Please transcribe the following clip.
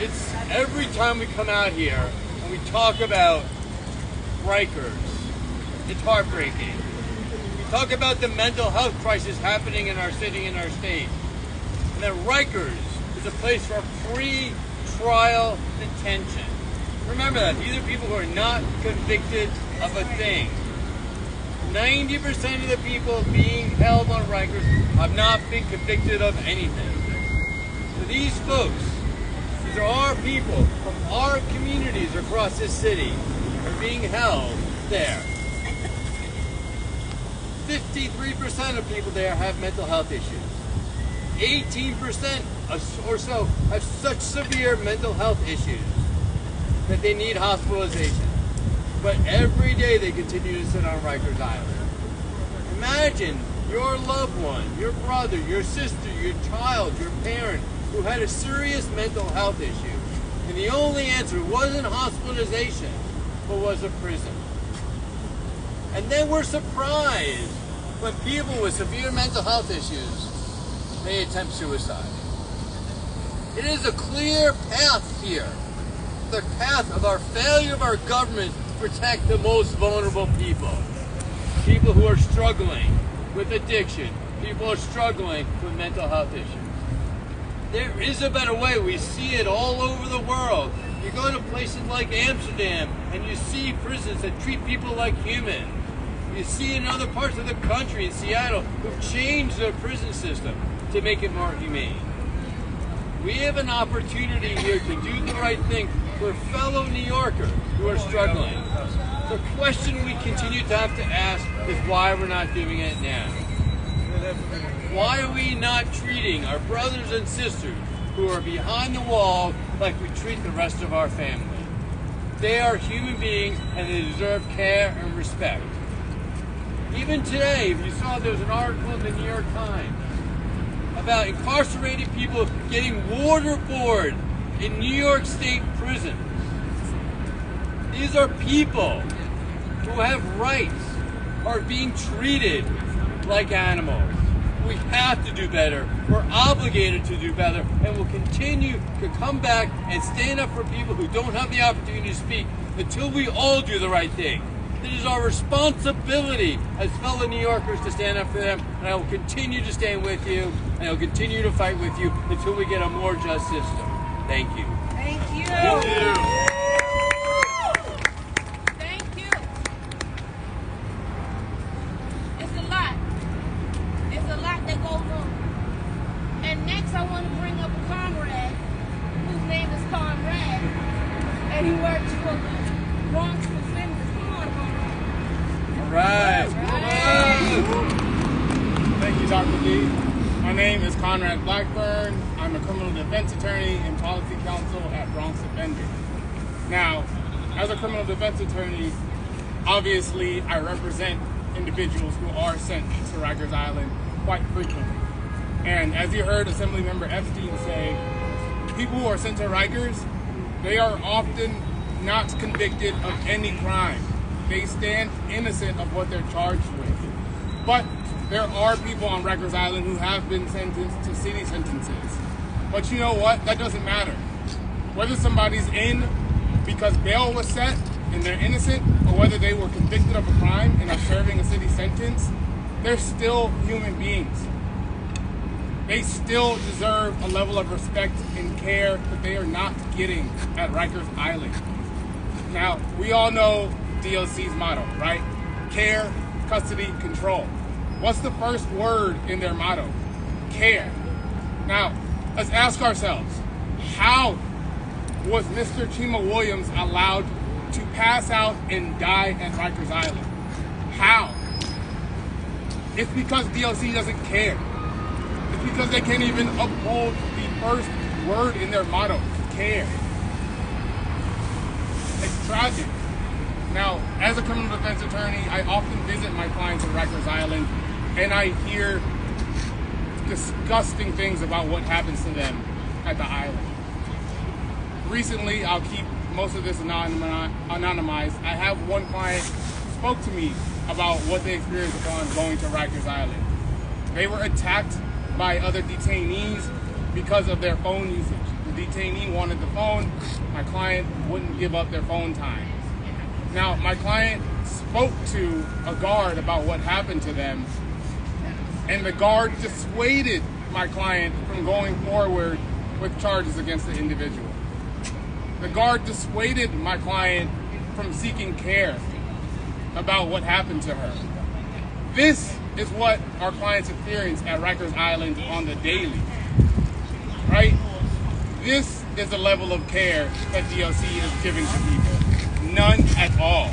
It's every time we come out here and we talk about rikers, it's heartbreaking. We talk about the mental health crisis happening in our city and our state. And that rikers is a place for pre-trial detention. Remember that. These are people who are not convicted of a thing. 90% of the people being held on rikers have not been convicted of anything. So these folks, these are our people from our communities across this city, are being held there. 53% of people there have mental health issues. 18% or so have such severe mental health issues that they need hospitalization. But every day they continue to sit on Rikers Island. Imagine your loved one, your brother, your sister, your child, your parent, who had a serious mental health issue. And the only answer wasn't hospitalization, but was a prison. And then we're surprised when people with severe mental health issues may attempt suicide. It is a clear path here. The path of our failure of our government to protect the most vulnerable people. People who are struggling with addiction. People who are struggling with mental health issues. There is a better way. We see it all over the world. You go to places like Amsterdam and you see prisons that treat people like humans. You see in other parts of the country, in Seattle, who've changed their prison system to make it more humane. We have an opportunity here to do the right thing for fellow New Yorkers who are struggling. The question we continue to have to ask is why we're not doing it now. Why are we not treating our brothers and sisters who are behind the wall like we treat the rest of our family? They are human beings and they deserve care and respect. Even today, if you saw, there was an article in the New York Times about incarcerated people getting waterboard in New York State prisons. These are people who have rights, are being treated like animals. We have to do better. We're obligated to do better, and we'll continue to come back and stand up for people who don't have the opportunity to speak until we all do the right thing. It is our responsibility as fellow New Yorkers to stand up for them, and I will continue to stand with you, and I will continue to fight with you until we get a more just system. Thank you. Thank you. Thank you. Thank you. It's a lot. It's a lot that goes on. And next I want to bring up a comrade whose name is Conrad, and he works for the Bronx Defenders. Come on, Conrad. All right. Thank you, Dr. D. My name is Conrad Blackburn. I'm a criminal defense attorney and policy counsel at Bronx Defenders. Now, as a criminal defense attorney, obviously I represent individuals who are sent to Rikers Island quite frequently. And as you heard Assemblymember Epstein say, people who are sent to Rikers, they are often not convicted of any crime. They stand innocent of what they're charged with. But there are people on Rikers Island who have been sentenced to city sentences. But you know what? That doesn't matter. Whether somebody's in because bail was set and they're innocent, or whether they were convicted of a crime and are serving a city sentence, they're still human beings. They still deserve a level of respect and care that they are not getting at Rikers Island. Now, we all know DOC's motto, right? Care, custody, control. What's the first word in their motto? Care. Now, let's ask ourselves, how was Mr. Chima Williams allowed to pass out and die at Rikers Island? How? It's because DOC doesn't care. It's because they can't even uphold the first word in their motto, care. It's tragic. Now, as a criminal defense attorney, I often visit my clients at Rikers Island, and I hear disgusting things about what happens to them at the island. Recently, I'll keep most of this anonymized. I have one client who spoke to me about what they experienced upon going to Rikers Island. They were attacked by other detainees because of their phone usage, detainee wanted the phone, my client wouldn't give up their phone time. Now, my client spoke to a guard about what happened to them, and the guard dissuaded my client from going forward with charges against the individual. The guard dissuaded my client from seeking care about what happened to her. This is what our clients experience at Rikers Island on the daily, right? This is the level of care that DLC is giving to people. None at all.